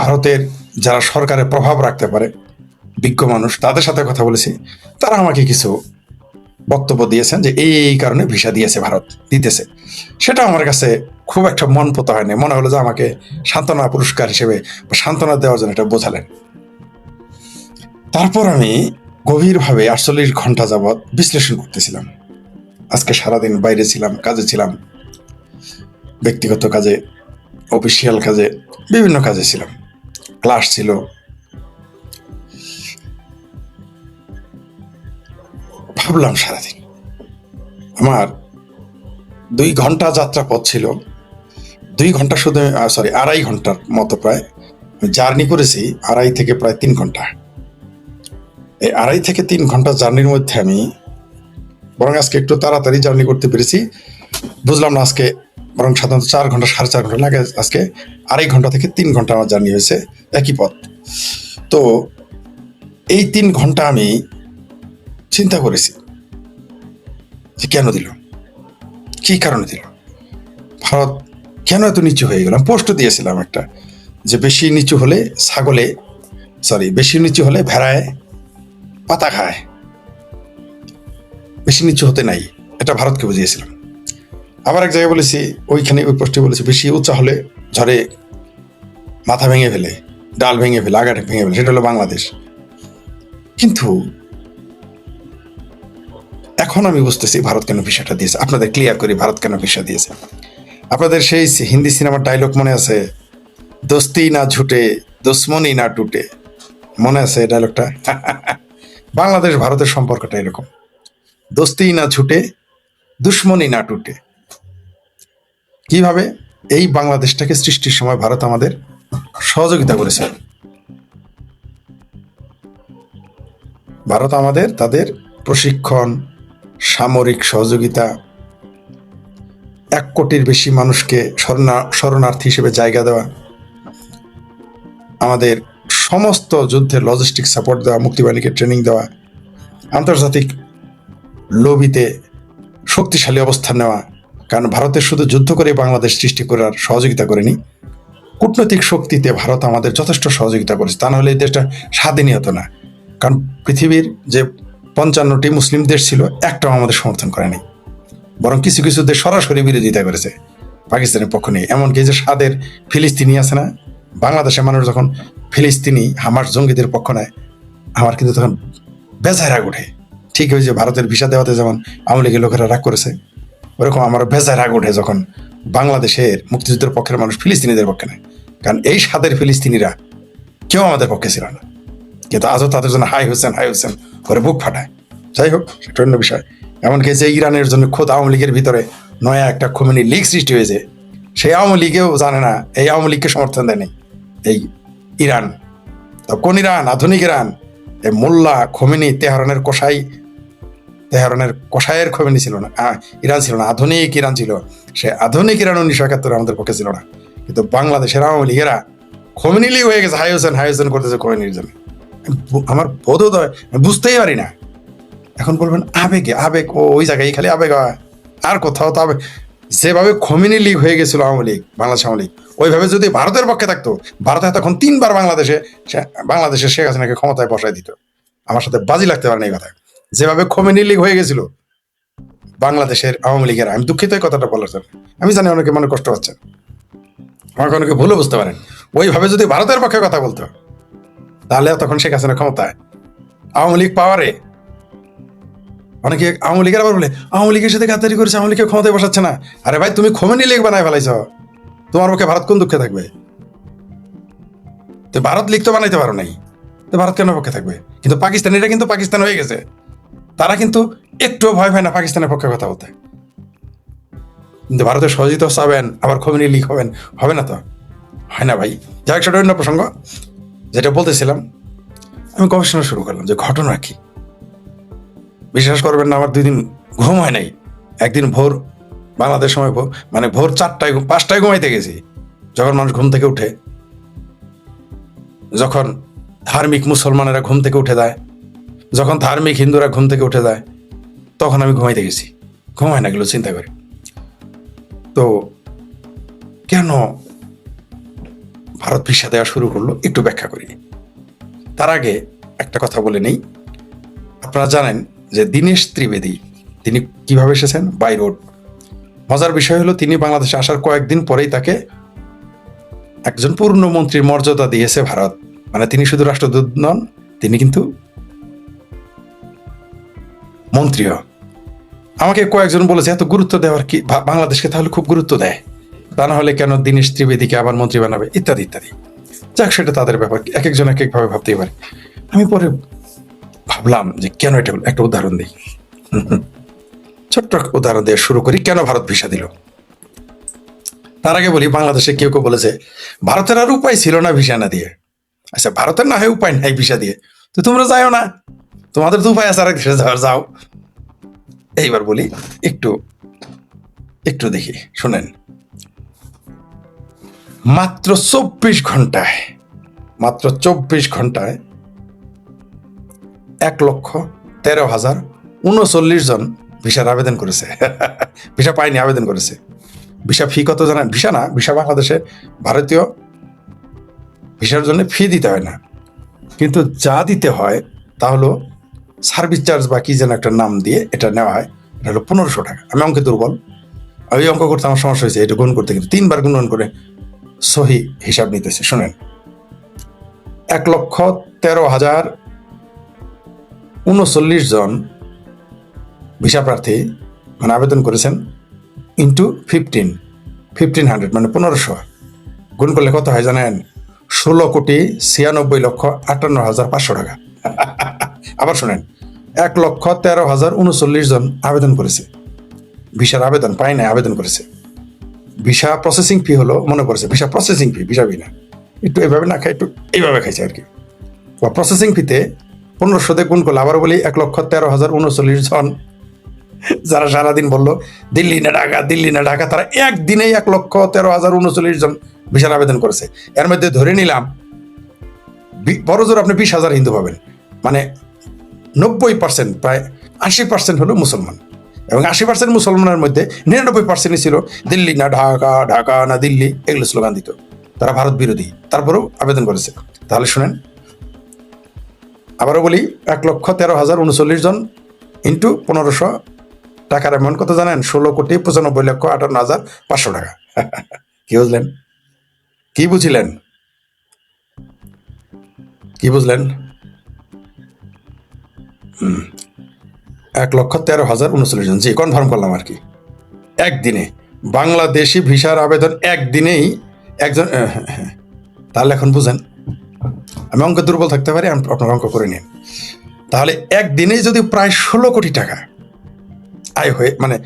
ভারতের যারা সরকারে প্রভাব রাখতে পারে বিজ্ঞ মানুষ, তাদের সাথে কথা বলেছি। তারা আমাকে কিছু বক্তব্য দিয়েছেন যে এই কারণে ভিসা দিয়েছে, ভারত দিতেছে। সেটা আমার কাছে খুব একটা মন পোতা হয়নি। মনে হলো যে আমাকে সান্ত্বনা পুরস্কার হিসেবে বা সান্ত্বনা দেওয়ার জন্য এটা বোঝালেন। তারপর আমি গভীরভাবে 48 ঘন্টা যাবৎ বিশ্লেষণ করতেছিলাম। আজকে সারাদিন বাইরে ছিলাম, কাজে ছিলাম, ব্যক্তিগত কাজে, অফিসিয়াল কাজে, বিভিন্ন কাজে ছিলাম, ক্লাস ছিল। ভাবলাম সারাদিন আমার 2 ঘন্টা যাত্রা পথ ছিল। 2 ঘন্টা শুধু, 2.5 ঘন্টার মতো প্রায় জার্নি করেছি, 2.5 থেকে প্রায় 3 ঘন্টা। এই 2.5 থেকে 3 ঘন্টা জার্নির মধ্যে আমি বরং আজকে একটু তাড়াতাড়ি জার্নি করতে পেরেছি। বুঝলাম না আজকে বরং সাধারণত 4 ঘন্টা 4.5 ঘন্টা লাগে, আজকে 2.5 ঘন্টা থেকে 3 ঘন্টা আমার জার্নি হয়েছে একই পথ। তো এই 3 ঘন্টা আমি চিন্তা করেছি যে কেন দিল, কি কারণে দিল, ভারত কেন এত নিচু হয়ে গেলাম। পোস্ট দিয়েছিলাম একটা, যে বেশি নিচু হলে বেশি নিচু হলে ভেড়ায় পাতা খায়, বেশি নিচু হতে নাই, এটা ভারতকে বুঝিয়েছিলাম। আবার এক জায়গায় বলেছি, ওইখানে ওই পোস্টে বলেছি বেশি উঁচা হলে ঝড়ে মাথা ভেঙে ফেলে, ডাল ভেঙে ফেলে, আগা ভেঙে ফেলে, সেটা হলো বাংলাদেশ। কিন্তু এখন আমি বুঝতেছি ভারত কেন ভিসাটা দিয়েছে। আপনাদের ক্লিয়ার করি ভারত কেন ভিসা দিয়েছে। আপনাদের সেই হিন্দি সিনেমার ডায়লগ মনে আছে, দোস্তি না ঝুটে দুশ্মনী না টুটে, মনে আছে ডায়লগটা? বাংলাদেশ ভারতের সম্পর্কটা এরকম, দোস্তি না ছুটে দুশ্মনী না টুটে। কিভাবে? এই বাংলাদেশটাকে সৃষ্টির সময় ভারত আমাদের সহযোগিতা করেছে। ভারত আমাদের তাদের প্রশিক্ষণ, সামরিক সহযোগিতা, 1 কোটির বেশি মানুষকে শরণার্থী হিসেবে জায়গা দেওয়া, আমাদের সমস্ত যুদ্ধের লজিস্টিক সাপোর্ট দেওয়া, মুক্তিবাহিনীকে ট্রেনিং দেওয়া, আন্তর্জাতিক লবিতে শক্তিশালী অবস্থান নেওয়া। কারণ ভারতের শুধু যুদ্ধ করে বাংলাদেশ সৃষ্টি করার সহযোগিতা করেনি, কূটনৈতিক শক্তিতে ভারত আমাদের যথেষ্ট সহযোগিতা করেছে। তা নাহলে এই দেশটা স্বাধীনই হতো না। কারণ পৃথিবীর যে 55টি মুসলিম দেশ ছিল, একটাও আমাদের সমর্থন করেনি, বরং কিছু কিছু দেশ সরাসরি বিরোধিতা করেছে, পাকিস্তানের পক্ষ নেই। এমনকি যে সাদের ফিলিস্তিনি আছে না, বাংলাদেশের মানুষ যখন ফিলিস্তিনি হামাস জঙ্গিদের পক্ষ নেয়, আমার কিন্তু তখন বেজায় রাগ ওঠে। ঠিক হয়েছে, ভারতের ভিসা দেওয়াতে যেমন আওয়ামী লীগের লোকেরা রাগ করেছে, ওরকম আমার বেজায় রাগ ওঠে যখন বাংলাদেশের মুক্তিযুদ্ধের পক্ষের মানুষ ফিলিস্তিনিদের পক্ষে নেয়। কারণ এই সাদের ফিলিস্তিনিরা কেউ আমাদের পক্ষে ছিল না, কিন্তু আজও তাদের জন্য হাই হোসেন করে বুক ফাটায়। যাই হোক, সেটা অন্য বিষয়। এমনকি যে ইরানের জন্য খোদ আওয়ামী লীগের ভিতরে নয়া একটা খোমেনি লীগ সৃষ্টি হয়েছে, সেই আওয়ামী লীগেও জানে না, এই আওয়ামী লীগকে সমর্থন দেয়নি এই ইরান। কোন ইরান? আধুনিক ইরান। এই মোল্লা খোমেনি তেহরানের কষায়ের খোমেনি ছিল না, ইরান ছিল না, আধুনিক ইরান ছিল। সে আধুনিক ইরান 1971 আমাদের পক্ষে ছিল না। কিন্তু বাংলাদেশের আওয়ামী লীগেরা খোমেনি লীগ হয়ে গেছে, হাই হোসেন করতেছে খোমেনির জন্য। আমার বোধোদয় বুঝতেই পারি না। এখন বলবেন আবেগ ওই জায়গায় খালি আবেগ হয়, আর কোথাও তো আবেগ। যেভাবে খোমেনি লীগ হয়ে গেছিল আওয়ামী লীগ, বাংলাদেশ আওয়ামী লীগ, ওইভাবে যদি ভারতের পক্ষে থাকতো, ভারত তখন 3বার বাংলাদেশের শেখ হাসিনাকে ক্ষমতায় বসায় দিত। আমার সাথে বাজি লাগতে পারে না এই কথায়। যেভাবে খোমেনি লীগ হয়ে গেছিল বাংলাদেশের আওয়ামী লীগের, আমি দুঃখিত এই কথাটা বলার জন্য। আমি জানি অনেকে মনে কষ্ট হচ্ছে, আমাকে অনেকে ভুলে বুঝতে পারেন। ওইভাবে যদি ভারতের পক্ষে কথা বলতো, তাহলে তখন শেখ হাসিনা ক্ষমতায়, আওয়ামী লীগ পাওয়ারে। অনেকে আওয়ামী লীগের আবার বলে আওয়ামী লীগের সাথে গাদ্দারি করেছে, আওয়ামী লীগকে ক্ষমতায় বসাচ্ছে না। আরে ভাই, তুমি খোমেনি লীগ বানায় ফেলাইছ, তোমার পক্ষে ভারত কোন দুঃখে থাকবে? তো ভারত লীগ তো বানাইতে পারো নাই, তো ভারত কেন পক্ষে থাকবে? কিন্তু পাকিস্তানিরা কিন্তু পাকিস্তান হয়ে গেছে, তারা কিন্তু একটুও ভয় পায় না পাকিস্তানের পক্ষে কথা বলতে। কিন্তু ভারতের সহযোগিতা চাবেন আবার খোমেনি লীগ হবেন, হবে না তো, হয় না ভাই। যাই হোক, সেটা অন্য প্রসঙ্গ। যেটা বলতেছিলাম, আমি গবেষণা শুরু করলাম যে ঘটনা কি। বিশ্বাস করবেন না, আমার 2 দিন ঘুম হয় নাই। একদিন ভোর বাংলাদেশ সময় ভোর 4টায় 5টায় ঘুমাইতে গেছি। যখন মানুষ ঘুম থেকে উঠে, যখন ধার্মিক মুসলমানেরা ঘুম থেকে উঠে যায়, যখন ধার্মিক হিন্দুরা ঘুম থেকে উঠে যায়, তখন আমি ঘুমাইতে গেছি। ঘুম হয় না, এগুলো চিন্তা করি। তো কেন ভারত ভিসা দেওয়া শুরু করলো, একটু ব্যাখ্যা করি। তার আগে একটা কথা বলে নেই। আপনারা জানেন যে দীনেশ ত্রিবেদী তিনি কিভাবে এসেছেন? By road. মজার বিষয় হলো তিনি বাংলাদেশে আসার কয়েকদিন পরেই তাকে একজন পূর্ণ মন্ত্রীর মর্যাদা দিয়েছে ভারত। মানে তিনি শুধু রাষ্ট্রদূত নন, তিনি কিন্তু মন্ত্রীও। আমাকে কয়েকজন বলেছে এত গুরুত্ব দেওয়ার কি, বাংলাদেশকে তাহলে খুব গুরুত্ব দেয়, তা না হলে কেন দীনেশ ত্রিবেদীকে আবার মন্ত্রী বানাবে, ইত্যাদি ইত্যাদি। যাক, সেটা তাদের ব্যাপার, এক একজন এক একভাবে ভাবতেই পারে। আমি পরে ভাবলাম যে কেন এটা, একটা উদাহরণ দিই। ছোট্ট উদাহরণ দিয়ে শুরু করি, কেন ভারত ভিসা দিল। তার আগে বলি, বাংলাদেশে কেউ কেউ বলেছে ভারতের আর উপায় ছিল না ভিসা না দিয়ে। আচ্ছা, ভারতের না হয় উপায় নাই ভিসা দিয়ে, তো তোমরা যাও না, তোমাদের তো উপায় আছে আরেক দেশে যাওয়ার, যাও। এইবার বলি, একটু একটু দেখি, শোনেন। মাত্র 24 ঘন্টায় 1,13,039 জন ভিসার আবেদন করেছে। ভিসা পায়নি, আবেদন করেছে। ভিসা ফি কত জানেন? ভিসা না, ভিসা বাংলাদেশে ভারতীয় ভিসার জন্য ফি দিতে হয় না, কিন্তু যা দিতে হয় তা হলো সার্ভিস চার্জ বা কি যেন একটা নাম দিয়ে এটা নেওয়া হয়। এটা হলো 1500 টাকা। আমি অঙ্কে দুর্বল, ওই অঙ্ক করতে আমার সমস্যা হয়েছে, এটা গুণ করতে, কিন্তু 3 বার গুণন করে সহি হিসাব নিতেছে। শোনেন, 1,13,039 জন ভিসা প্রার্থী মানে আবেদন করেছেন, ইন্টু 1500 মানে 1500 গুণ করলে কত হয় জানেন? 16,96,58,500 টাকা। আবার শোনেন, 1,13,039 জন আবেদন করেছে, ভিসার আবেদন পায় না, আবেদন করেছে। ভিসা প্রসেসিং ফি হলো, মনে করেছে ভিসা প্রসেসিং ফি, ভিসা ফি না, একটু এইভাবে না খাই, একটু এইভাবে খাইছে আর কি। বা প্রসেসিং ফিতে 1500 দিয়ে গুণ করলে, আবার বলি 1,13,039 জন যারা সারাদিন বললো দিল্লি না ঢাকা, দিল্লি না ঢাকা, তারা একদিনেই 1,13,039 জন ভিসার আবেদন করেছে। এর মধ্যে ধরে নিলাম বড় জোর আপনি 20,000 হিন্দু পাবেন, মানে 90%, প্রায় 80% হলো মুসলমান, এবং 80% মুসলমানের মধ্যে 99% ছিল দিল্লি না ঢাকা, ঢাকা না দিল্লি, এগুলো স্লোগান দিত। তারা ভারত বিরোধী, তারপরেও আবেদন করেছে। তাহলে শুনেন, আবারও বলি, 1,13,039 জন ইন্টু 1500 টাকার অ্যামাউন্ট কত জানেন? 16,95,58,500 টাকা। কি বুঝলেন? কি বুঝলেন? কি বুঝলেন? 1,13,039 জন, জি, কনফার্ম করলাম আর কি। একদিনে বাংলাদেশি ভিসার আবেদন একদিনেই একজন। তাহলে এখন বুঝেন, আমি অঙ্ক দুর্বল থাকতে পারি, আপনার অঙ্ক করে নিন। তাহলে একদিনেই যদি প্রায় 16 কোটি টাকা আয় হয়ে, মানে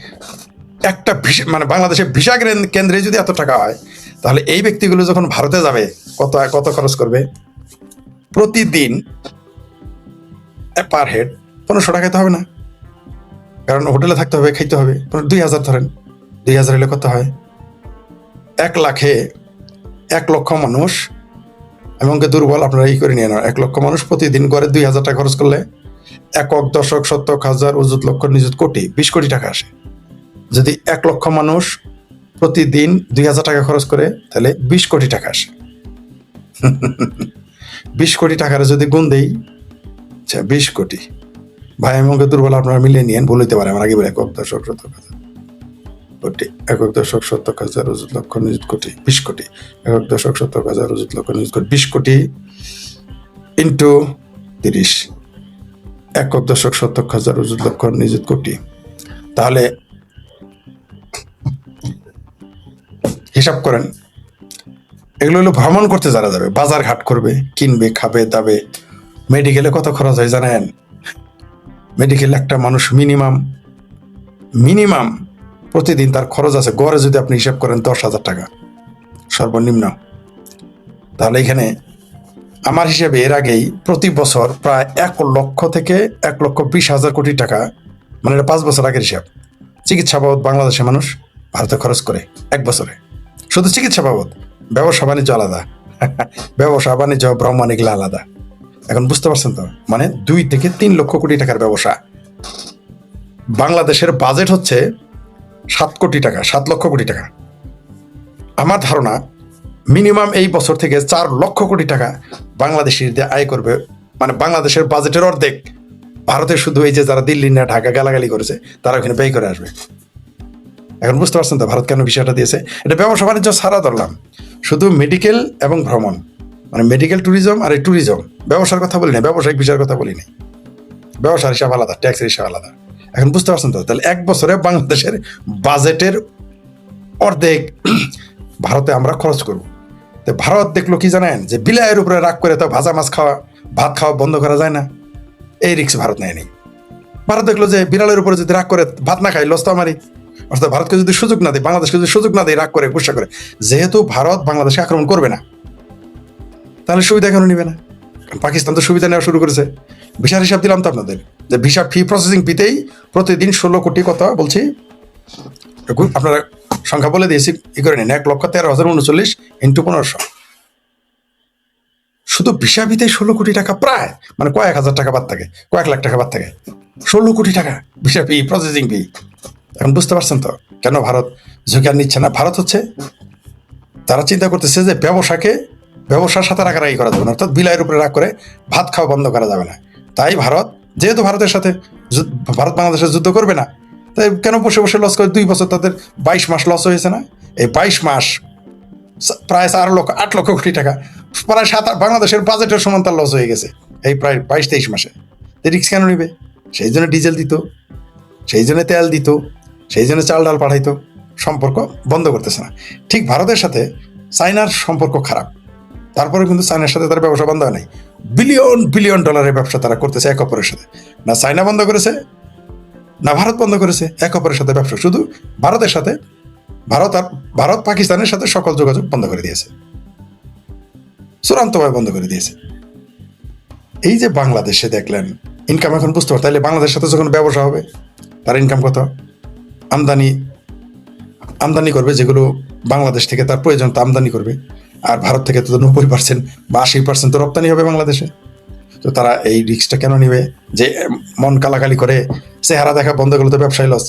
একটা ভিসা, মানে বাংলাদেশের ভিসা কেন্দ্রে যদি এত টাকা হয়, তাহলে এই ব্যক্তিগুলো যখন ভারতে যাবে কত খরচ করবে? প্রতিদিন পার হেড 1500 টাকায় তো হবে না, কারণ হোটেলে থাকতে হবে, খাইতে হবে। 2,000 ধরেন, 2,000 হলে কত হয়? 1 লাখে 1 লক্ষ মানুষ, এবং দুর্বল, আপনারা এই করে নিয়ে নেন। 1 লক্ষ মানুষ প্রতিদিন করে 2,000 টাকা খরচ করলে একক, দশক, শতক, হাজার, অযুত, লক্ষ, নিযুত, কোটি, 20 কোটি টাকা আসে। যদি 1 লক্ষ মানুষ প্রতিদিন 2,000 টাকা খরচ করে, তাহলে 20 কোটি টাকা আসে। 20 কোটি টাকার যদি গুণ দেই, আচ্ছা 20 কোটি, ভাই আমি অঙ্কে দুর্বল, আপনারা মিলিয়ে নিয়েন, ভুল হইতে পারে। আমার আগে বলে একক, দশক, শতক, হাজার, কোটি, একক, দশক, শতক, হাজার, অযুত, লক্ষ, নিযুত, কোটি, 20 কোটি, একক, দশক, শতক, হাজার, অযুত, লক্ষ, নিযুত, কোটি, 20 কোটি ইন্টু 30, একক, দশক, শতক, হাজার, অযুত, লক্ষ, নিযুত, কোটি। তাহলে হিসাব করেন, এগুলো হলো ভ্রমণ করতে যারা যাবে, বাজার ঘাট করবে, কিনবে, খাবে, দাবে। মেডিকেলে কত খরচ হয় জানেন? মেডিকেল একটা মানুষ মিনিমাম প্রতিদিন তার খরচ আছে গড়ে, যদি আপনি হিসাব করেন 10,000 টাকা সর্বনিম্ন। তাহলে এখানে আমার হিসেবে এর আগেই প্রতি বছর প্রায় 1 লক্ষ থেকে 1,20,000 কোটি টাকা, মানে এটা 5 বছর আগের হিসাব, চিকিৎসা বাবদ বাংলাদেশের মানুষ ভারতে খরচ করে 1 বছরে, শুধু চিকিৎসা বাবদ। ব্যবসা বাণিজ্য আলাদা, ব্যবসা বাণিজ্য ভ্রমণ এগুলো আলাদা। এখন বুঝতে পারছেন তো? মানে 2 থেকে 3 লক্ষ কোটি টাকার ব্যবসা। বাংলাদেশের বাজেট হচ্ছে 7 কোটি টাকা, 7 লক্ষ কোটি টাকা। আমার ধারণা মিনিমাম এই বছর থেকে 4 লক্ষ কোটি টাকা বাংলাদেশিদের আয় করবে, মানে বাংলাদেশের বাজেটের অর্ধেক ভারতের শুধু এই যে যারা দিল্লি না ঢাকা গালাগালি করেছে তারা ওখানে ব্যয় করে আসবে। এখন বুঝতে পারছেন তো ভারত কেন বিষয়টা দিয়েছে? এটা ব্যবসা বাণিজ্য ছাড়া ধরলাম, শুধু মেডিকেল এবং ভ্রমণ, মানে মেডিকেল ট্যুরিজম আর এই ট্যুরিজম, ব্যবসার কথা বলি না, ব্যবসায়িক বিষয়ের কথা বলি না, ব্যবসার হিসাব আলাদা, ট্যাক্সের হিসাব আলাদা। এখন বুঝতে পারছেন তো? তাহলে 1 বছরে বাংলাদেশের বাজেটের অর্ধেক ভারতে আমরা খরচ করব। তো ভারত দেখলো কি জানেন, যে বিলাইয়ের উপরে রাগ করে তো ভাজা মাছ খাওয়া, ভাত খাওয়া বন্ধ করা যায় না, এই রিস্ক ভারত নেয়নি। ভারত দেখলো যে বিড়ালের উপরে যদি রাগ করে ভাত না খাই লস তো আমারই, অর্থাৎ ভারতকে যদি সুযোগ না দেয়, বাংলাদেশকে যদি সুযোগ না দেয় রাগ করে গুসা করে, যেহেতু ভারত বাংলাদেশকে আক্রমণ করবে না, তাহলে সুবিধা কেন নিবে না? পাকিস্তান তো সুবিধা নেওয়া শুরু করেছে। ভিসার হিসাব দিলাম তো আপনাদের, যে ভিসা ফি প্রসেসিং ফিতেই প্রতিদিন 16 কোটি, কথা বলছি আপনারা সংখ্যা বলে দিয়েছি, ই করে নিন, 1,13,039 ইন্টু 1500, শুধু ভিসা ফিতে 16 কোটি টাকা, প্রায় মানে কয়েক হাজার টাকা বাদ থাকে, কয়েক লাখ টাকা বাদ থাকে, 16 কোটি টাকা ভিসা ফি প্রসেসিং ফি। এখন বুঝতে পারছেন তো কেন ভারত ঝুঁকি আর নিচ্ছে না? ভারত হচ্ছে, তারা চিন্তা করতেছে যে ব্যবসার সাথে রাগারাগি করা যাবে না, অর্থাৎ বিলাইয়ের উপরে রাগ করে ভাত খাওয়া বন্ধ করা যাবে না। তাই ভারত, যেহেতু ভারতের সাথে ভারত বাংলাদেশের যুদ্ধ করবে না, তাই কেন বসে বসে লস করে? 2 বছর তাদের 22 মাস লস হয়েছে না? এই 22 মাস প্রায় 8 লক্ষ কোটি টাকা, প্রায় বাংলাদেশের বাজেটের সমান তার লস হয়ে গেছে এই প্রায় 22-23 মাসে। রিস্ক কেন নিবে? সেই জন্য ডিজেল দিত, সেই জন্য তেল দিত, সেই জন্য চাল ডাল পাঠাইতো, সম্পর্ক বন্ধ করতেছে না। ঠিক ভারতের সাথে চায়নার সম্পর্ক খারাপ, তারপরে কিন্তু চায়নার সাথে তার ব্যবসা বন্ধ হয় নাই। বিলিয়ন বিলিয়ন ডলারের ব্যবসা তারা করতেছে এক অপরের সাথে। না চায়না বন্ধ করেছে, না ভারত বন্ধ করেছে, এক অপরের সাথে ব্যবসা। শুধু ভারতের সাথে, ভারত পাকিস্তানের সাথে সকল যোগাযোগ বন্ধ করে দিয়েছে, চূড়ান্তভাবে বন্ধ করে দিয়েছে। এই যে বাংলাদেশে দেখলেন ইনকাম, এখন বুঝতে পারো তাহলে বাংলাদেশের সাথে যখন ব্যবসা হবে তার ইনকাম কত? আমদানি করবে, যেগুলো বাংলাদেশ থেকে তার প্রয়োজন তা আমদানি করবে, আর ভারত থেকে তো 90% বা 80% তো রপ্তানি হবে বাংলাদেশে। তো তারা এই রিস্কটা কেন নিবে যে মন কালাকালি করে চেহারা দেখা বন্ধ করলে তো ব্যবসায় লস?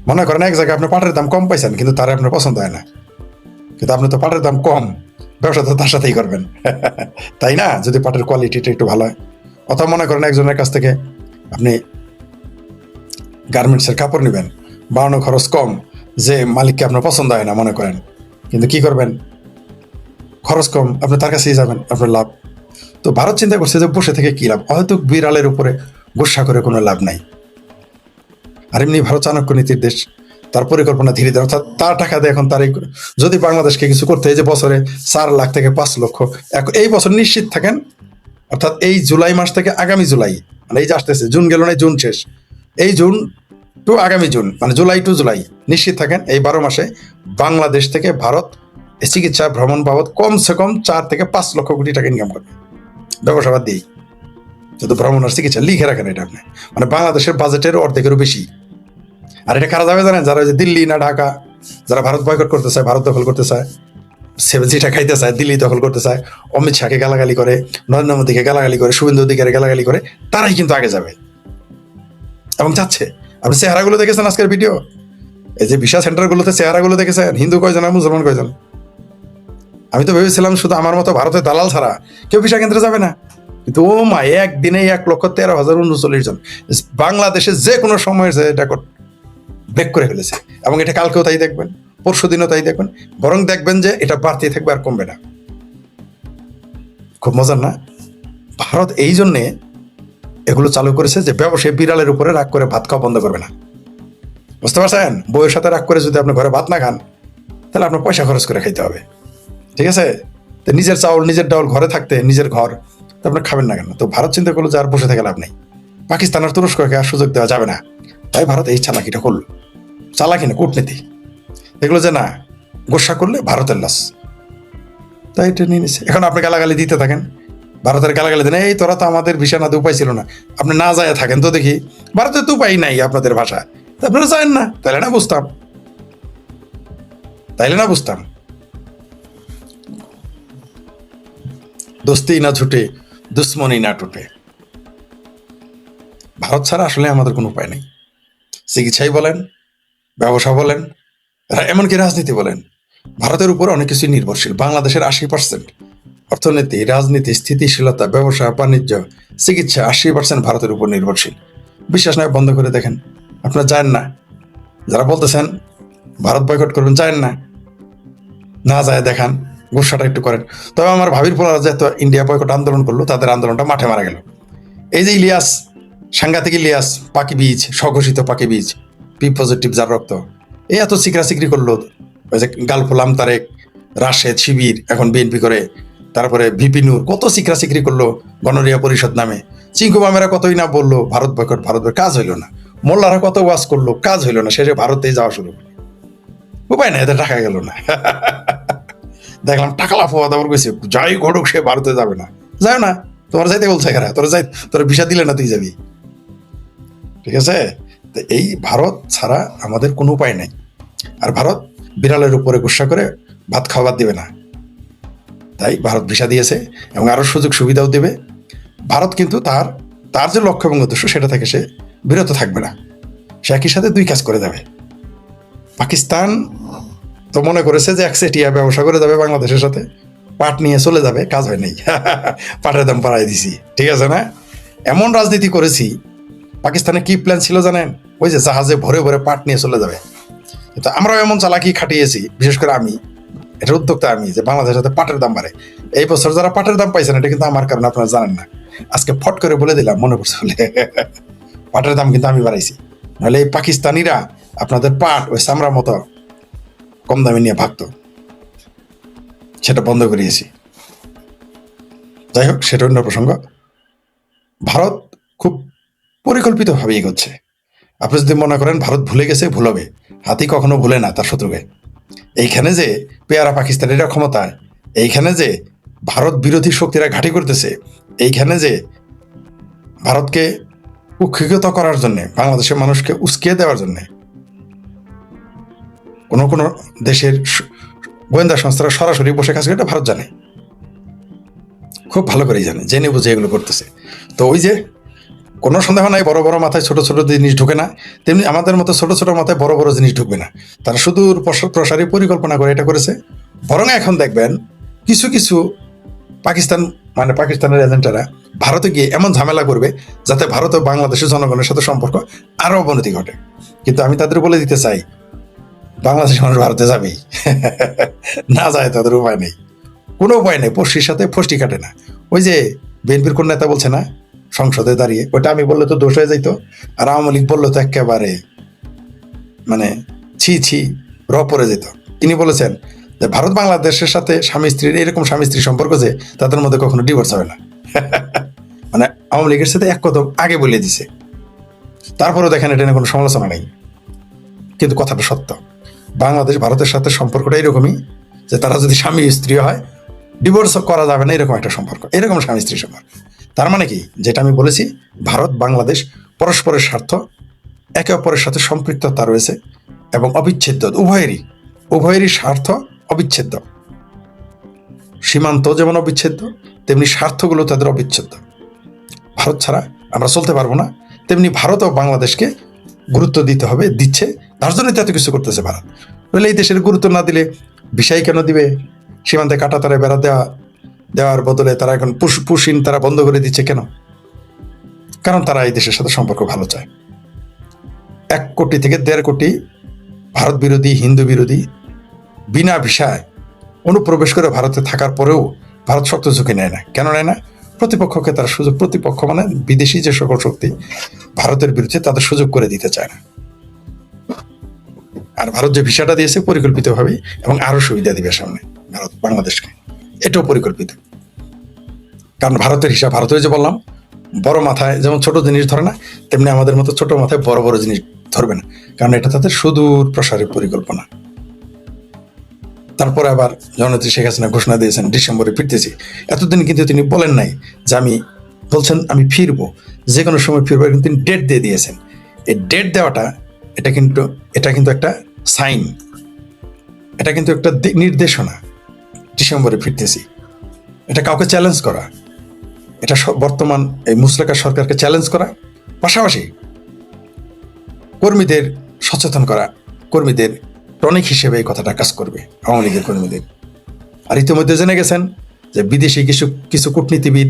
মনে করেন এক জায়গায় আপনি পাটের দাম কম পাইছেন, কিন্তু তারা আপনার পছন্দ হয় না, কিন্তু আপনি তো পাটের দাম কম, ব্যবসা তো তার সাথেই করবেন তাই না? যদি পাটের কোয়ালিটিটা একটু ভালো হয়। অথবা মনে করেন একজনের কাছ থেকে আপনি গার্মেন্টসের কাপড় নেবেন, বানানো খরচ কম, যে মালিককে আপনার পছন্দ হয় না মনে করেন, কিন্তু কি করবেন? খরচ কম, আপনি তার কাছেই যাবেন, আপনার লাভ। তো ভারত চিন্তা করছে যে বসে থেকে কি লাভ, হয়তো বিড়ালের উপরে গোসা করে কোনো লাভ নাই। আর এমনি ভারত চাণক্য নীতির দেশ, তার পরিকল্পনা ধীরে ধীরে, অর্থাৎ তার টাকা দিয়ে এখন তার যদি বাংলাদেশকে কিছু করতে হয়, যে বছরে 4 লাখ থেকে 5 লক্ষ, এই বছর নিশ্চিত থাকেন, অর্থাৎ এই জুলাই মাস থেকে আগামী জুলাই, মানে এই যে আসতেছে, জুন গেল না, জুন শেষ, এই জুন টু আগামী জুন, মানে জুলাই টু জুলাই, নিশ্চিত থাকেন এই 12 মাসে বাংলাদেশ থেকে ভারত চিকিৎসা ভ্রমণ বাবদ কমসে কম 4 থেকে 5 লক্ষ কোটি টাকা ইনকাম করবে, ব্যবসা বাদ দিয়েই। যদি ভ্রমণ আর চিকিৎসা লিখে রাখেন এটা আপনি, মানে বাংলাদেশের বাজেটের অর্ধেকেরও বেশি। আর এটা কারা যাবে জানেন? যারা দিল্লি না ঢাকা, যারা ভারত বয়কট করতে চায়, ভারত দখল করতে চায়, যেটা খাইতে চায়, দিল্লি দখল করতে চায়, অমিত শাহকে গালাগালি করে, নরেন্দ্র মোদীকে গালাগালি করে, শুভেন্দু অধিকারী গালাগালি করে, তারাই কিন্তু আগে যাবে এবং যাচ্ছে। আপনি চেহারাগুলো দেখেছেন আজকের ভিডিও, এই যে ভিসা সেন্টারগুলোতে চেহারাগুলো দেখেছেন, হিন্দু কয়জন আর মুসলমান কয়জন? আমি তো ভেবেছিলাম শুধু আমার মতো ভারতের দালাল ছাড়া কেউ ভিসা কেন্দ্রে যাবে না, কিন্তু ও মা, একদিনে 1,13,039 জন বাংলাদেশে যে কোনো সময় এটা ব্রেক করে ফেলেছে। এবং এটা কালকেও তাই দেখবেন, পরশু দিনও তাই দেখবেন, বরং দেখবেন যে এটা বাড়তে থাকবে আর কমবে না। খুব মজার না? ভারত এই জন্যে এগুলো চালু করেছে যে ব্যবসায়ী বিড়ালের উপরে রাগ করে ভাত খাওয়া বন্ধ করবে না। বুঝতে পারছেন? বউয়ের সাথে রাগ করে যদি আপনি ঘরে ভাত না খান, তাহলে আপনার পয়সা খরচ করে খাইতে হবে, ঠিক আছে? তো নিজের চাউল নিজের ডাউল ঘরে থাকতে, নিজের ঘর, তো আপনার খাবেন না কেন? তো ভারত চিন্তা করলো যে আর বসে থেকে লাভ নেই, পাকিস্তান আর তুরস্ককে আর সুযোগ দেওয়া যাবে না, তাই ভারত এই চালাকিটা করলো। চালাকি না, কূটনীতি। দেখলো যে না, গোসা করলে ভারতের লস, তাই এটা নিয়ে নিচ্ছে। এখন আপনি গালাগালি দিতে থাকেন, ভারতের গালাগালি দেন, এই তোরা তো আমাদের ভিসা না উপায় ছিল না, আপনি না যায় থাকেন তো দেখি, ভারতের তো উপায় নাই আপনাদের ভাষা, আপনারা যান না, তাইলে না বুঝতাম। দোস্তি না ছুটে, দুশ্মনী না টুটে। ভারত ছাড়া আসলে আমাদের কোনো উপায় নেই। চিকিৎসাই বলেন, ব্যবসা বলেন, এমনকি রাজনীতি বলেন, ভারতের উপর অনেক কিছুই নির্ভরশীল। বাংলাদেশের 80% অর্থনীতি, রাজনীতি, স্থিতিশীলতা, ব্যবসা বাণিজ্য, চিকিৎসা 80% ভারতের উপর নির্ভরশীল। বিশ্বাস নয় বন্ধ করে দেখেন, আপনারা জানেন না, যারা বলতেছেন ভারত বয়কট করবেন জানেন না, না যায় দেখান, গুসাটা একটু করেন। তবে আমার ভাবির পোলারা যেহেতু ইন্ডিয়া বয়কট আন্দোলন করলো, তাদের আন্দোলনটা মাঠে মারা গেল। এই যে ইলিয়াস, সাংঘাতিক ইলিয়াস, পাকি বীজ, স্বঘোষিত পাকি বীজ, পি পজিটিভ যার রক্ত, এই এত চিকরা চিকরি করলো। ওই যে গালফুলাম তারেক, রাশেদ, শিবির, এখন বিএনপি করে, তারপরে ভিপি নূর, কত চিকরা চিকরি করলো গণরিয়া পরিষদ নামে। চিঙ্কু মামেরা কতই না বললো ভারত বয়কট, ভারত বয়কট, কাজ হইলো না। মোল্লারা কত ওয়াজ করলো, কাজ হইলো না। শেষে ভারতেই যাওয়া শুরু করলো। উপায় নাই, এদের টাকা গেল না। দেখলাম টাকা লাফোয়া দাবার গেছে, যাই ঘটুক সে ভারতে যাবে না। যাও না, তোমার যাইতে বলছে খারা, তোরা যাই, তোরা ভিসা দিলে না তুই যাবি। ঠিক আছে, তো এই ভারত ছাড়া আমাদের কোনো উপায় নাই। আর ভারত বিড়ালের উপরে গুসা করে ভাত খাওয়ার দিবে না, তাই ভারত ভিসা দিয়েছে এবং আরো সুযোগ সুবিধাও দেবে। ভারত কিন্তু তার তার যে লক্ষ্য এবং উদ্দেশ্য সেটা থেকে সে বিরত থাকবে না, সে একই সাথে দুই কাজ করে যাবে। পাকিস্তান তো মনে করেছে যে একচেটিয়া ব্যবসা করে যাবে বাংলাদেশের সাথে, পাট নিয়ে চলে যাবে, কাজ হয় নাই। পাটের দাম বাড়াই দিছি, ঠিক আছে না? এমন রাজনীতি করেছি। পাকিস্তানে কি প্ল্যান ছিল জানেন? ওই যে জাহাজে ভরে ভরে পাট নিয়ে চলে যাবে। তো আমরাও এমন চালাকি খাটিয়েছি, বিশেষ করে আমি, এটার উদ্যোক্তা আমি, যে বাংলাদেশের সাথে পাটের দাম বাড়ে। এই বছর যারা পাটের দাম পাইছেন, এটা কিন্তু আমার কারণে, আপনারা জানেন না। আজকে ফট করে বলে দিলাম, মনে পড়ছে বলে। পাটের দাম কিন্তু আমি বাড়াইছি, নাহলে এই পাকিস্তানিরা আপনাদের পাট ওই চামড়ার মতো কম দামে নিয়ে ভাগতো, সেটা বন্ধ করিয়েছি। যাই হোক, সেটা অন্য প্রসঙ্গ। ভারত খুব পরিকল্পিতভাবে এগোচ্ছে। আপনি যদি মনে করেন ভারত ভুলে গেছে, ভুল হবে। হাতি কখনো ভুলে না তার শত্রুকে। এইখানে যে পেয়ারা পাকিস্তানিরা ক্ষমতায়, এইখানে যে ভারত বিরোধী শক্তিরা ঘাঁটি করতেছে, এইখানে যে ভারতকে কুক্ষিগত করার জন্যে, বাংলাদেশের মানুষকে উস্কিয়ে দেওয়ার জন্যে কোনো কোনো দেশের গোয়েন্দা সংস্থারা সরাসরি বসে কাজ করে, এটা ভারত জানে, খুব ভালো করেই জানে, জেনে বুঝে এগুলো করতেছে। তো ওই যে কোনো সন্দেহ নাই, বড় বড় মাথায় ছোট ছোট জিনিস ঢুকে না, তেমনি আমাদের মতো ছোট ছোট মাথায় বড় বড় জিনিস ঢুকবে না। তারা সুদূর প্রসারী পরিকল্পনা করে এটা করেছে। বরং এখন দেখবেন কিছু কিছু পাকিস্তান, মানে পাকিস্তানের এজেন্টরা ভারতে গিয়ে এমন ঝামেলা করবে যাতে ভারত ও বাংলাদেশের জনগণের সাথে সম্পর্ক আরো অবনতি ঘটে। কিন্তু আমি তাদের বলে দিতে চাই, বাংলাদেশের মানুষ ভারতে যাবেই। না যায় তাদের উপায় নেই, কোনো উপায় নেই। পড়শির সাথে ফষ্টি কাটে না। ওই যে বিএনপির কোন নেতা বলছে না সংসদে দাঁড়িয়ে, ওটা আমি বললে তো দোষ হয়ে যাইতো, আর আওয়ামী লীগ বললে তো একেবারে মানে ছি ছি র পড়ে যেত। তিনি বলেছেন যে ভারত বাংলাদেশের সাথে স্বামী স্ত্রীর এরকম স্বামী স্ত্রী সম্পর্ক যে তাদের মধ্যে কখনো ডিভোর্স হবে না। মানে আওয়ামী লীগের সাথে এক কদম আগে বলে দিছে। তারপরেও দেখেন এটা নিয়ে কোনো সমালোচনা নেই, কিন্তু কথাটা সত্য। বাংলাদেশ ভারতের সাথে সম্পর্কটা এরকমই যে তারা যদি স্বামী স্ত্রী হয়, ডিভোর্স করা যাবে না, এরকম একটা সম্পর্ক, এরকম স্বামী স্ত্রী সম্পর্ক। তার মানে কি, যেটা আমি বলেছি, ভারত বাংলাদেশ পরস্পরের স্বার্থ, একে অপরের সাথে সম্পৃক্ততা রয়েছে এবং অবিচ্ছেদ্য, উভয়েরই স্বার্থ অবিচ্ছেদ্য। সীমান্ত যেমন অবিচ্ছেদ্য, তেমনি স্বার্থগুলো তাদের অবিচ্ছেদ্য। ভারত ছাড়া আমরা চলতে পারবো না, তেমনি ভারত ও বাংলাদেশকে গুরুত্ব দিতে হবে, দিচ্ছে। তার জন্যই তো এত কিছু করতেছে ভারত। বলে এই দেশের গুরুত্ব না দিলে ভিসাই কেন দিবে? সীমান্তে কাটা তারা বেড়া দেওয়ার বদলে তারা এখন পুশিন তারা বন্ধ করে দিচ্ছে কেন? কারণ তারা এই দেশের সাথে সম্পর্ক ভালো চায়। 1 কোটি থেকে 1.5 কোটি ভারত বিরোধী, হিন্দু বিরোধী বিনা ভিসায় অনুপ্রবেশ করে ভারতে থাকার পরেও ভারত শক্ত ঝুঁকি নেয় না। কেন নেয় না? প্রতিপক্ষকে তার সুযোগ, প্রতিপক্ষ মানে বিদেশি যে সকল শক্তি ভারতের বিরুদ্ধে, তাদের সুযোগ করে দিতে চায় না। আর ভারত যে ভিসাটা দিয়েছে পরিকল্পিতভাবে, এবং আরো সুবিধা দিবে সামনে ভারত বাংলাদেশকে, এটাও পরিকল্পিত। কারণ ভারতের হিসাব, ভারতের যে বললাম বড় মাথায় যেমন ছোট জিনিস ধরে না, তেমনি আমাদের মতো ছোট মাথায় বড় বড় জিনিস ধরবে না, কারণ এটা তাদের সুদূর প্রসারের পরিকল্পনা। তারপরে আবার জননেত্রী শেখ হাসিনা ঘোষণা দিয়েছেন ডিসেম্বরে ফিরতেছি। এতদিন কিন্তু তিনি বলেন নাই যে আমি, বলছেন আমি ফিরবো, যে কোনো সময় ফিরবো, কিন্তু তিনি ডেট দিয়ে দিয়েছেন। এই ডেট দেওয়াটা এটা কিন্তু একটা সাইন, এটা কিন্তু একটা নির্দেশনা, ডিসেম্বরে ফিরতেছি। এটা কাউকে চ্যালেঞ্জ করা, এটা বর্তমান এই মুসলেকা সরকারকে চ্যালেঞ্জ করা, পাশাপাশি কর্মীদের সচেতন করা, কর্মীদের টনিক হিসেবে এই কথাটা কাজ করবে আওয়ামী লীগের কর্মীদের। আর ইতিমধ্যে জেনে গেছেন যে বিদেশি কিছু কিছু কূটনীতিবিদ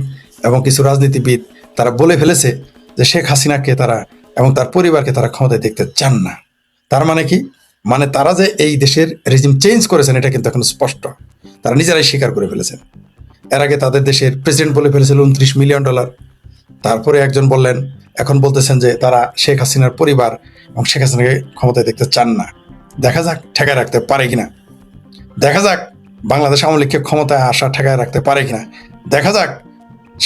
এবং কিছু রাজনীতিবিদ তারা বলে ফেলেছে যে শেখ হাসিনাকে তারা এবং তার পরিবারকে তারা ক্ষমতায় দেখতে চান না। তার মানে কি? মানে তারা যে এই দেশের রেজিম চেঞ্জ করেছেন এটা কিন্তু এখন স্পষ্ট, তারা নিজেরাই স্বীকার করে ফেলেছেন। এর আগে তাদের দেশের প্রেসিডেন্ট বলে ফেলেছিল $29 মিলিয়ন। তারপরে একজন বললেন, এখন বলতেছেন যে তারা শেখ হাসিনার পরিবার এবং শেখ হাসিনাকে ক্ষমতায় দেখতে চান না। দেখা যাক ঠেকায় রাখতে পারে কিনা, দেখা যাক বাংলাদেশ আওয়ামী লীগকে ক্ষমতায় আসা ঠেকায় রাখতে পারে কিনা, দেখা যাক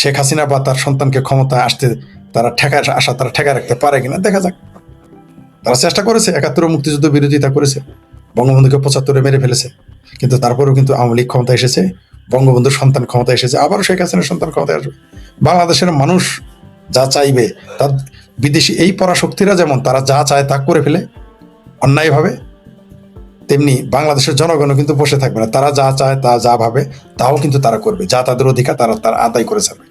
শেখ হাসিনা বা তার সন্তানকে ক্ষমতায় আসতে তারা ঠেকায় রাখতে পারে কিনা, দেখা যাক। তারা চেষ্টা করেছে, 71 মুক্তিযুদ্ধ বিরোধিতা করেছে, বঙ্গবন্ধুকে 75-এ মেরে ফেলেছে, কিন্তু তারপরেও কিন্তু আওয়ামী লীগ ক্ষমতায় এসেছে, বঙ্গবন্ধুর সন্তান ক্ষমতায় এসেছে, আবারও শেখ হাসিনার সন্তান ক্ষমতায় আসবে। বাংলাদেশের মানুষ যা চাইবে, তার বিদেশি এই পরাশক্তিরা যেমন তারা যা চায় তা করে ফেলে অন্যায়ভাবে, তেমনি বাংলাদেশের জনগণও কিন্তু বসে থাকবে না। তারা যা চায় তা যা ভাবে তাও কিন্তু তারা করবে, যা তাদের অধিকার তারা আদায় করে যাবে।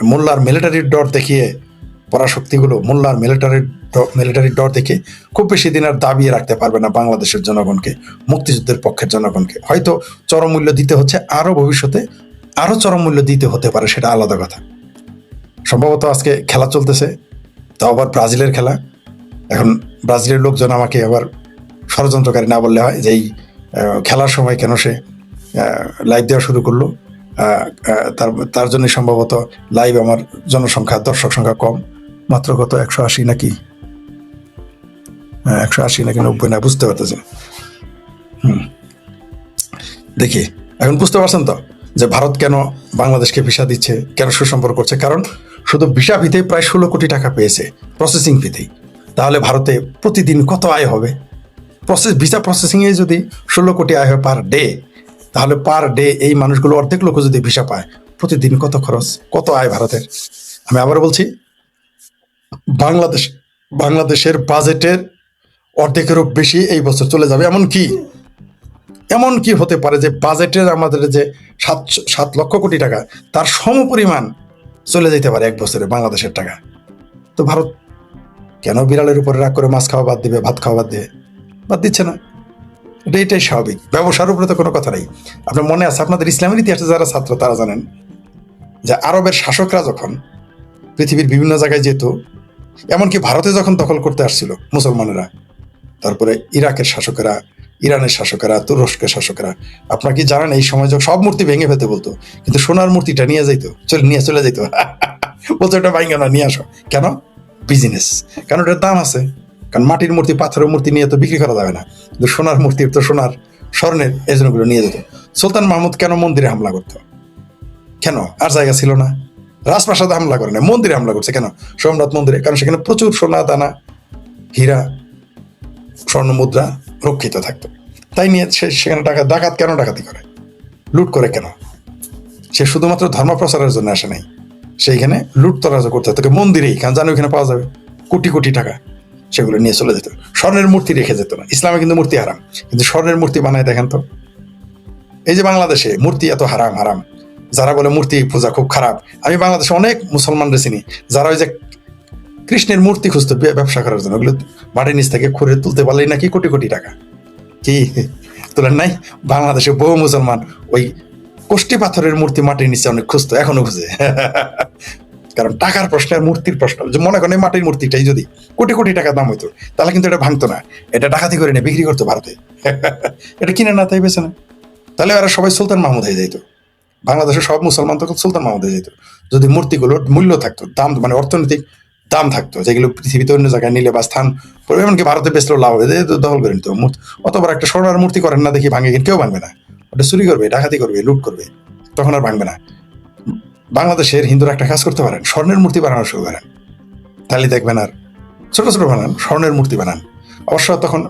মোল্লার মিলিটারির ডর দেখিয়ে পরাশক্তিগুলো মোল্লার মিলিটারির ডর দেখে খুব বেশি দিন আর দাবিয়ে রাখতে পারবে না বাংলাদেশের জনগণকে, মুক্তিযুদ্ধের পক্ষের জনগণকে। হয়তো চরম মূল্য দিতে হচ্ছে, আরো ভবিষ্যতে আরো চরম মূল্য দিতে হতে পারে, সেটা আলাদা কথা। সম্ভবত আজকে খেলা চলতেছে, তাও আবার ব্রাজিলের খেলা। এখন ব্রাজিলের লোকজন আমাকে আবার ষড়যন্ত্রকারী না বললে হয় যে এই খেলার সময় কেন সে লাইভ দেওয়া শুরু করলো। তার জন্য সম্ভবত লাইভ আমার দর্শক সংখ্যা কম, মাত্র কত 180 নাকি 180 নাকি 90 না, বুঝতে পারতেছি। দেখি এখন বুঝতে পারছেন তো যে ভারত কেন বাংলাদেশকে ভিসা দিচ্ছে, কেন সুসম্পর্ক করছে। কারণ শুধু ভিসা ফিতেই প্রায় 16 কোটি টাকা পেয়েছে, প্রসেসিং ফিতেই। তাহলে ভারতে প্রতিদিন কত আয় হবে? ভিসা প্রসেসিংয়ে যদি 16 কোটি আয় হয় পার ডে, তাহলে পার ডে এই মানুষগুলো অর্ধেক লোক যদি ভিসা পায়, প্রতিদিন কত খরচ, কত আয় ভারতের। আমি আবার বলছি, বাংলাদেশের বাজেটের অর্ধেকেরও বেশি এই বছর চলে যাবে। এমন কি হতে পারে যে বাজেটের আমাদের যে 7 লক্ষ কোটি টাকা, তার সমপরিমাণ চলে যেতে পারে এক বছরে বাংলাদেশের টাকা। তো ভারত কেন বিড়ালের উপরে রাগ করে মাছ খাওয়া বাদ দিবে, ভাত খাওয়া বাদ দিচ্ছে না? এটাই স্বাভাবিক। ব্যবসার উপরে তো কোনো কথা নেই। আপনার মনে আছে, আপনাদের ইসলামের ইতিহাসে যারা ছাত্র তারা জানেন যে আরবের শাসকরা যখন পৃথিবীর বিভিন্ন জায়গায় যেত, এমনকি ভারতে যখন দখল করতে আসছিল মুসলমানেরা, তারপরে ইরাকের শাসকেরা, ইরানের শাসকেরা, তুরস্কের শাসকেরা, আপনার কি জানেন এই সময় সব মূর্তি ভেঙে ফেলতে বলতো, কিন্তু সোনার মূর্তিটা নিয়ে চলে যেত বলতো এটা ভাঙে না, নিয়ে আসো। কেন? বিজনেস। কারণ এটার দাম আছে। কারণ মাটির মূর্তি, পাথরের মূর্তি নিয়ে তো বিক্রি করা যাবে না, কিন্তু সোনার মূর্তির তো স্বর্ণের, এই জন্যগুলো নিয়ে যেত। সুলতান মাহমুদ কেন মন্দিরে হামলা করতো? কেন? আর জায়গা ছিল না। রাজপ্রাসাদে হামলা করে না, মন্দিরে হামলা করছে। কেন? সোমনাথ মন্দিরে। কারণ সেখানে প্রচুর সোনা দানা, হীরা, স্বর্ণ মুদ্রা রক্ষিত থাকতো। তাই নিয়ে সেখানে ডাকাত কেন ডাকাতি করে, লুট করে কেন? সে শুধুমাত্র ধর্ম প্রচারের জন্য আসে নাই, সেইখানে লুট তরাজ করতে তোকে মন্দিরেই, কারণ জানো ওখানে পাওয়া যাবে কোটি কোটি টাকা, সেগুলো নিয়ে চলে যেত। স্বর্ণের মূর্তি রেখে যেত না। ইসলামে কিন্তু মূর্তি হারাম, কিন্তু স্বর্ণের মূর্তি বানায় দেখেন তো। এই যে বাংলাদেশে মূর্তি এত হারাম, যারা বলে মূর্তি পূজা খুব খারাপ, আমি বাংলাদেশে অনেক মুসলমানদের চিনি যারা ওই যে কৃষ্ণের মূর্তি খুঁজতো ব্যবসা করার জন্য, ওগুলো মাটির নিচ থেকে খুঁড়ে তুলতে পারলেই নাকি কোটি কোটি টাকা। কি তোলেন নাই? বাংলাদেশে বহু মুসলমান ওই কোষ্টি পাথরের মূর্তি মাটির নিচে অনেক খুঁজতো, এখনো খুঁজে। কারণ টাকার প্রশ্ন আর মূর্তির প্রশ্ন। যে মনে করেন মাটির মূর্তিটাই যদি কোটি কোটি টাকা দাম হইতো, তাহলে কিন্তু এটা ভাঙতো না, এটা ডাকাতি করে নিয়ে বিক্রি করতো ভারতে। এটা কিনে না, তাই বেছে না, তাহলে এরা সবাই সুলতান মাহমুদ হয়ে যেত। বাংলাদেশের সব মুসলমান তখন সুলতান মাহমুদ হয়ে যেত, যদি মূর্তিগুলোর মূল্য থাকতো, দাম, মানে অর্থনৈতিক দাম থাকতো, যেগুলো পৃথিবীতে অন্য জায়গায় নিলে বা স্থান, এমনকি ভারতে বেচলেও লাভ হবে, দখল করে নিত। অত বড় একটা সোনার মূর্তি করেন না দেখি ভাঙে, কেউ ভাঙবে না। ওটা চুরি করবে, ডাকাতি করবে, লুট করবে, তখন আর ভাঙবে না। বাংলাদেশের হিন্দুরা একটা কাজ করতে পারেন, স্বর্ণের মূর্তি বানানো শুরু করেন, তাহলে দেখবেন। আর ছোট ছোট বানান, স্বর্ণের মূর্তি বানান। অবশ্য তখন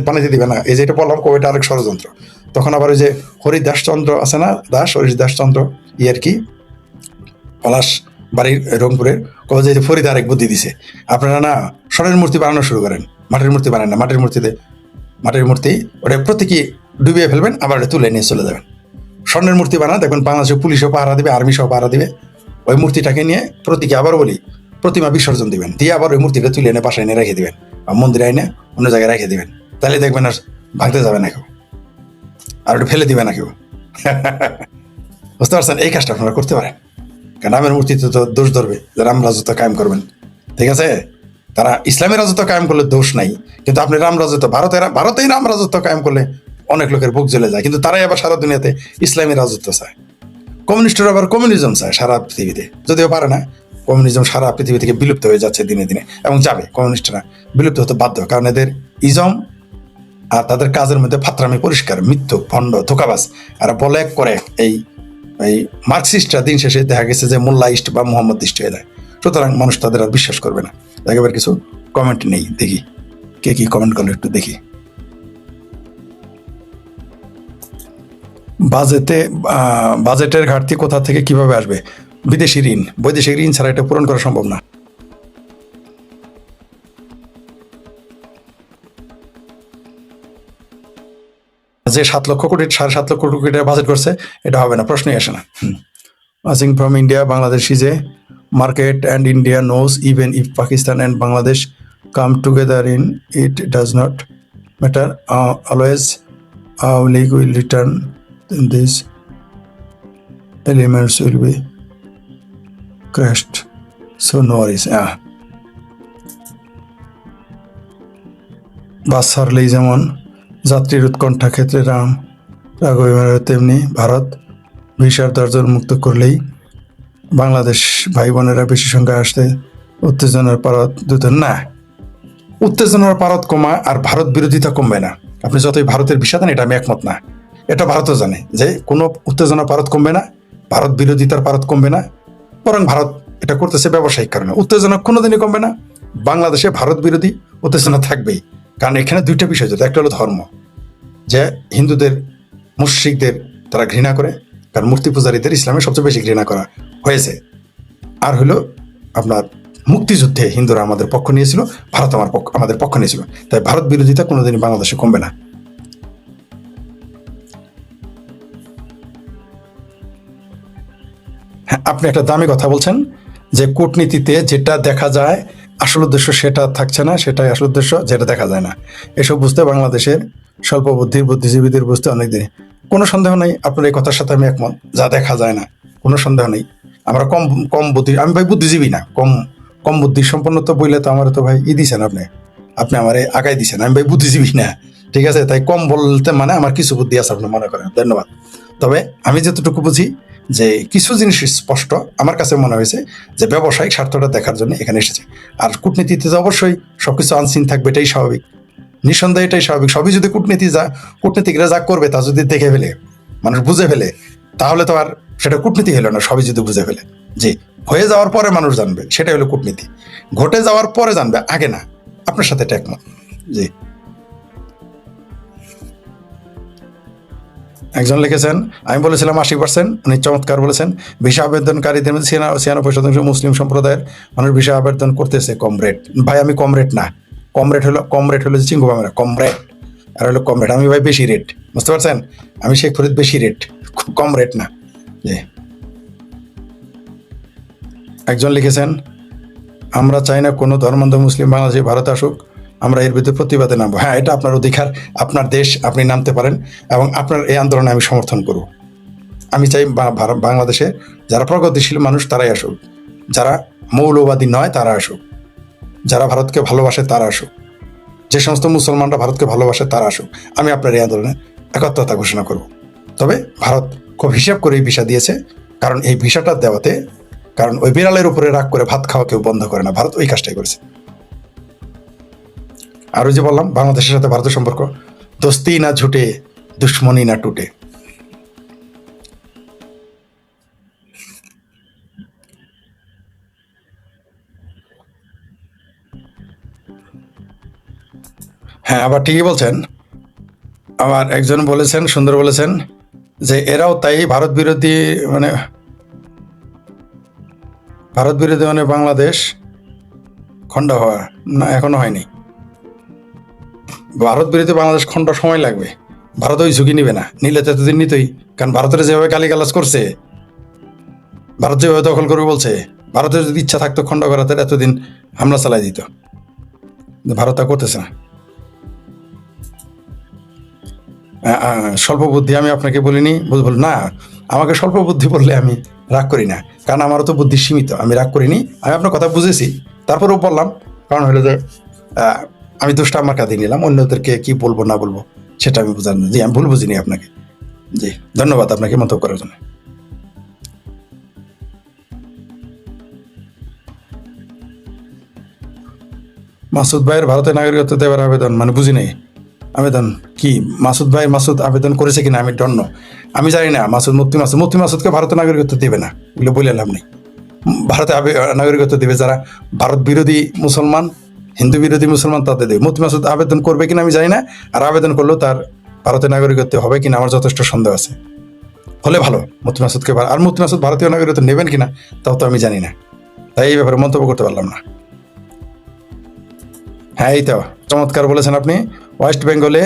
বানাইতে দিবে না, এই যে এটা বললাম কবিটা আরেক ষড়যন্ত্র। তখন আবার ওই যে হরিদাসচন্দ্র আছে না, হরিদাসচন্দ্র আর কি, পলাশ বাড়ির রংপুরের, কবে যে ফরিদ আরেক বুদ্ধি দিছে, আপনারা না স্বর্ণের মূর্তি বানানো শুরু করেন, মাটির মূর্তি বানান না। মাটির মূর্তি ওটা প্রত্যেকে ডুবিয়ে ফেলবেন, আবার ওটা তুলে নিয়ে চলে যাবেন। স্বর্ণের মূর্তি বানান, দেখবেন বাংলাদেশের পুলিশও পাহারা দিবে, আর্মি সহ পাহারা দিবে। ওই মূর্তিটাকে নিয়ে প্রতীকে, আবার বলি, প্রতিমা বিসর্জন দিবেন, দিয়ে আবার ওই মূর্তিটা তুলে এনে বাসায় এনে রেখে দিবেন, বা মন্দিরে এনে অন্য জায়গায় রেখে দিবেন। তাহলে দেখবেন আর ভাঙতে যাবে না কেউ, আর ওটা ফেলে দিবে না কেউ। বুঝতে পারছেন? এই কাজটা আপনারা করতে পারেন, কারণ রামের মূর্তিতে তো দোষ ধরবে যে রাম রাজত্ব কায়েম করবেন, ঠিক আছে? তারা ইসলামের রাজত্ব কায়েম করলে দোষ নাই, কিন্তু আপনি রাম রাজত্ব ভারতেই রাম রাজত্ব কায়েম করলে অনেক লোকের বুক জ্বলে যায়, কিন্তু তারাই আবার সারা দুনিয়াতে ইসলামী রাজত্ব চায়। কমিউনিস্টরা আবার কমিউনিজম চায় সারা পৃথিবীতে, যদিও পারে না। কমিউনিজম সারা পৃথিবী থেকে বিলুপ্ত হয়ে যাচ্ছে দিনে দিনে, এবং যাবে। কমিউনিস্টরা বিলুপ্ত হতে বাধ্য, কারণ এদের ইজম আর তাদের কাজের মধ্যে ফাত্রামি পরিষ্কার, মিথ্যু, ভণ্ড, ধোকাবাজ। আর বলে এক করে এই এই মার্কসিস্টরা দিন শেষে দেখা গেছে যে মোল্লাইস্ট বা মোহাম্মদিস্ট হয়ে যায়। সুতরাং মানুষ তাদের আর বিশ্বাস করবে না। একেবারে কিছু কমেন্ট নেই, দেখি কে কি কমেন্ট করলো একটু দেখি। বাজেটের ঘাটতি কোথা থেকে কিভাবে আসবে? বিদেশি ঋণ, বৈদেশিক ঋণ ছাড়া এটা পূরণ করা সম্ভব না। যে 7 লক্ষ কোটি 7.5 লক্ষ কোটি টাকা বাজেট করছে, এটা হবে না, প্রশ্নই আসে না। Watching from India, Bangladesh is a market and India knows even if Pakistan and Bangladesh come together in it does not matter. Always our league will return in these elements will be crushed. So no worries. বাস ছাড়লেই যেমন যাত্রীর উৎকণ্ঠা ক্ষেত্রে রাঘবের তেমনি ভারত ভিসার দরজা মুক্ত করলেই বাংলাদেশ ভাই বোনেরা বেশি সংখ্যায় আসতে উত্তেজনার পারদ দ্রুত না। উত্তেজনার পারদ কমা আর ভারত বিরোধিতা কমবে না। আপনি যতই ভারতের ভিসা দেন, এটা আমি একমত না। এটা ভারতও জানে যে কোনো উত্তেজনার পারদ কমবে না, ভারত বিরোধিতার পারদ কমবে না, বরং ভারত এটা করতেছে ব্যবসায়িক কারণে। উত্তেজনা কোনোদিনই কমবে না। বাংলাদেশে ভারত বিরোধী উত্তেজনা থাকবেই, কারণ এখানে দুইটা বিষয় জড়িত। একটা হলো ধর্ম, যে হিন্দুদের, মুশরিকদের তারা ঘৃণা করে, কারণ মূর্তি পূজারীদের ইসলামে সবচেয়ে বেশি ঘৃণা করা হয়েছে। আর হলো আপনার মুক্তিযুদ্ধে হিন্দুরা আমাদের পক্ষ নিয়েছিল, ভারত আমাদের পক্ষ নিয়েছিল। তাই ভারত বিরোধিতা কোনোদিনই বাংলাদেশে কমবে না। হ্যাঁ, আপনি একটা দামি কথা বলছেন যে কূটনীতিতে যেটা দেখা যায় আসল উদ্দেশ্য সেটা থাকছে না, সেটাই আসল উদ্দেশ্য যেটা দেখা যায় না। এসব বুঝতে বাংলাদেশের স্বল্প বুদ্ধির বুদ্ধিজীবীদের বুঝতে অনেক দিন। কোনো সন্দেহ নেই, আপনার এই কথার সাথে আমি একমত। যা দেখা যায় না, কোনো সন্দেহ নেই। আমরা কম বুদ্ধি, আমি ভাই বুদ্ধিজীবী না, কম বুদ্ধি সম্পন্ন তো বইলে তো আমার তো ভাই দিছেন আপনি আমারে আগাই দিছেন। আমি ভাই বুদ্ধিজীবী না, ঠিক আছে? তাই কম বলতে মানে আমার কিছু বুদ্ধি আছে, আপনি মনে করেন। ধন্যবাদ। তবে আমি যতটুকু বুঝি যে কিছু জিনিস স্পষ্ট আমার কাছে মনে হয়েছে যে ব্যবসায়িক স্বার্থটা দেখার জন্য এখানে এসেছে। আর কূটনীতিতে তো অবশ্যই সবকিছু আনসিন থাকবে, এটাই স্বাভাবিক, নিঃসন্দেহে এটাই স্বাভাবিক। সবই যদি কূটনীতিকরা যা করবে তা যদি দেখে ফেলে, মানুষ বুঝে ফেলে, তাহলে তো আর সেটা কূটনীতি হলো না। সবই যদি বুঝে ফেলে, যে হয়ে যাওয়ার পরে মানুষ জানবে, সেটাই হলো কূটনীতি। ঘটে যাওয়ার পরে জানবে, আগে না। আপনার সাথে এটা একমত। জি, একজন লিখেছেন, আমি বলেছিলাম 80%, উনি চমৎকার বলেছেন। ভিসা আবেদনকারীদের মধ্যে 96% মুসলিম সম্প্রদায়ের মানুষ ভিসা আবেদন করতেছে। কমরেড ভাই, আমি কমরেড না। কমরেড হলো যে চিঙ্গুবামেরা, কমরেড আর হলো কমরেড। আমি ভাই বেশি রেট, বুঝতে পারছেন? আমি শেখ ফরিদ বেশি রেট, কম রেট না। জি, একজন লিখেছেন, আমরা চাই না কোনো ধর্মান্ধ মুসলিম বাংলাদেশে ভারতে আসুক, আমরা এর বিরুদ্ধে প্রতিবাদে নামবো। হ্যাঁ, এটা আপনার অধিকার, আপনার দেশ, আপনি নামতে পারেন, এবং আপনার এই আন্দোলনে আমি সমর্থন করব। আমি চাই বাংলাদেশে যারা প্রগতিশীল মানুষ তারাই আসুক, যারা মৌলবাদী নয় তারা আসুক, যারা ভারতকে ভালোবাসে তারা আসুক, যে সমস্ত মুসলমানরা ভারতকে ভালোবাসে তারা আসুক। আমি আপনার এই আন্দোলনে একাত্মতা ঘোষণা করব। তবে ভারত খুব হিসাব করে এই ভিসা দিয়েছে, কারণ এই ভিসাটা দেওয়াতে, কারণ ওই বিড়ালের উপরে রাগ করে ভাত খাওয়া কেউ বন্ধ করে না, ভারত ওই কাজটাই করেছে। আর ওই যে বললাম, বাংলাদেশের সাথে ভারতের সম্পর্ক দোস্তি না ঝুটে, দুশ্মনী না টুটে। হ্যাঁ, আবার ঠিকই বলছেন। আবার একজন বলেছেন, সুন্দর বলেছেন, যে এরাও তাই ভারত বিরোধী মানে বাংলাদেশ খণ্ড হওয়া না, এখনো হয়নি। ভারত বিরোধী বাংলাদেশ খণ্ড সময় লাগবে। ভারত ওই ঝুঁকি নিবে না, নিলে তো এতদিন নিতই। কারণ ভারতের যেভাবে গালিগালাজ করছে, ভারত যেভাবে দখল করবে বলছে, ভারতের যদি ইচ্ছা থাকতো খণ্ড করা, তাহলে এতদিন হামলা চালাই দিত। ভারত তা করতেছে না। স্বল্প বুদ্ধি আমি আপনাকে বলিনি, বল না, আমাকে স্বল্প বুদ্ধি বললে আমি রাগ করি না, কারণ আমারও তো বুদ্ধি সীমিত, আমি রাগ করিনি। আমি আপনার কথা বুঝেছি, তারপরেও বললাম, কারণ হলো যে আমি দোষটা আমার কাঁধে নিলাম, অন্যদেরকে কি বলবো না বলবো সেটা আমি বুঝার না। জি, আমি ভুল বুঝিনি আপনাকে। জি, ধন্যবাদ আপনাকে মন্তব্য করার জন্য। মাসুদ ভাইয়ের ভারতের নাগরিকত্ব দেওয়ার আবেদন মানে বুঝি নাই। আবেদন কি মাসুদ ভাই, মাসুদ আবেদন করেছে কিনা আমি ডন্য, আমি জানি না। মুফতি মাসুদকে ভারতের নাগরিকত্ব দেবে না, এগুলো বলে লাভ নেই। ভারতে নাগরিকত্ব দেবে যারা ভারত বিরোধী মুসলমান, হিন্দু বিরোধী মুসলমান, তাদের দেবে। মুফতি মাসুদ আবেদন করবে কিনা আমি জানি না, আর আবেদন করলেও তার ভারতের নাগরিকত্ব হবে কিনা আমার যথেষ্ট সন্দেহ আছে। হলে ভালো মুফতি মাসুদকে, আর মুফতি মাসুদ ভারতীয় নাগরিকত্ব নেবেন কিনা তাও তো আমি জানি না, তাই এই ব্যাপারে মন্তব্য করতে পারলাম না। হ্যাঁ, এই তো চমৎকার বলেছেন আপনি। ওয়েস্ট বেঙ্গলে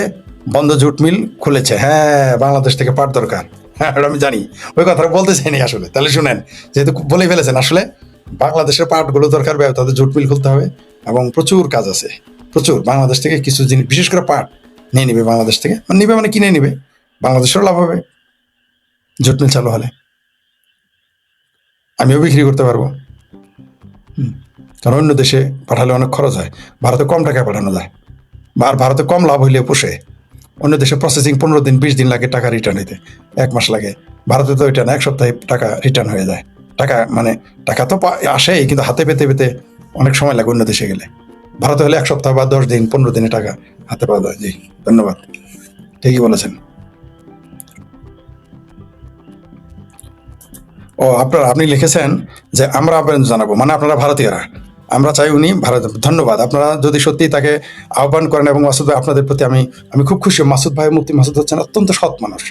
বন্ধ জুট মিল খুলেছে, হ্যাঁ, বাংলাদেশ থেকে পাট দরকার। হ্যাঁ, ওটা আমি জানি, ওই কথাটা বলতে চাইনি আসলে। তাহলে শুনেন, যেহেতু বলেই ফেলেছেন, আসলে বাংলাদেশের পাটগুলো দরকার, তাদের জুট মিল খুলতে হবে, এবং প্রচুর কাজ আছে, প্রচুর। বাংলাদেশ থেকে কিছু জিনিস, বিশেষ করে পাট নিয়ে নিবে বাংলাদেশ থেকে, নিবে মানে কিনে নিবে, বাংলাদেশেরও লাভ হবে জুট মিল চালু হলে, আমিও বিক্রি করতে পারবো। কারণ অন্য দেশে পাঠালে অনেক খরচ হয়, ভারতে কম টাকায় পাঠানো যায়, আর ভারতে কম লাভ হইলে পোষে। অন্য দেশে প্রসেসিং 15 দিন 20 দিন লাগে টাকা রিটার্ন হইতে, 1 মাস লাগে। ভারতে তো ওইটা না, 1 সপ্তাহে টাকা রিটার্ন হয়ে যায়। টাকা মানে টাকা তো আসেই, কিন্তু হাতে পেতে পেতে অনেক সময় লাগে অন্য দেশে গেলে। ভারতে হলে 1 সপ্তাহ বা 10 দিন 15 দিনে টাকা হাতে পাওয়া যায়। জি, ধন্যবাদ, ঠিকই বলেছেন। ও, আপনি লিখেছেন যে আমরা আবেদন জানাবো, মানে আপনারা ভারতীয়রা, আমরা চাই উনি ভারত। ধন্যবাদ, আপনারা যদি সত্যি তাকে আহ্বান করেন। এবং মাসুদ ভাই, আপনাদের প্রতি আমি খুব খুশি। মাসুদ ভাই, মুফতি মাসুদ হচ্ছেন অত্যন্ত সৎ মানুষ,